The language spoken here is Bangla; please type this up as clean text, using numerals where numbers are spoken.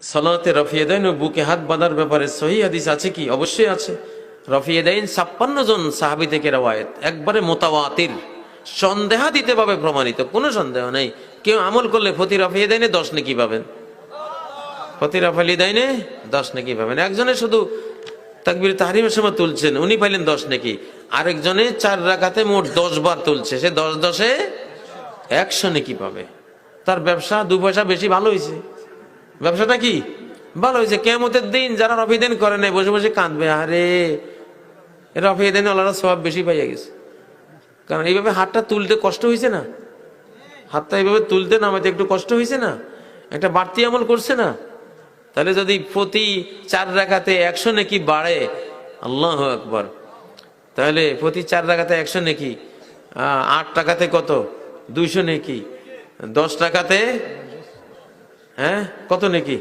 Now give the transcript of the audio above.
সালাতে রফিয়েদাইন ও বুকে হাত বাঁধার ব্যাপারে সহি হাদিস আছে কি? অবশ্যই আছে। রফিয়েদাইন 56 জন সাহাবী থেকে রওয়ায়েত, একবারে মোতাওয়াতির, সন্দেহাতীত ভাবে প্রমাণিত, কোনো সন্দেহ নেই। কেউ আমল করলে প্রতি রফিয়েদাইনে 10 নেকি পাবেন, প্রতি রফিয়েদাইনে 10 নেকি পাবেন। একজনে শুধু তাকবীর তাহরিমের সময় তুলছেন, উনি পাইলেন 10 নেকি। আরেকজনে 4 রাকাতে মোট 10 বার তুলছে, সে 10 10 এ 100 নেকি পাবে। তার ব্যবসা 2 পয়সা বেশি ভালো হয়েছে, ব্যবসাটা কি ভালো হয়েছে। কিয়ামতের দিন যারা রফিদান করে নাই বসে বসে কাঁদবে, আরে রফিদান আল্লাহর সওয়াব বেশি পাইয়া গেছে। কারণ এইভাবে হাতটা তুলতে কষ্ট হয়েছে না, হাতটা এইভাবে তুলতে নামাতে একটু কষ্ট হয়েছে না, একটা বাড়তি আমল করছে না। তাহলে যদি প্রতি 4 রাকাতে 100 নেকি বাড়ে, আল্লাহু আকবার, তাহলে প্রতি 4 রাকাতে 100 নেকি, 8 টাকাতে কত? 200 নেকি, 10 টাকাতে কত নেকি?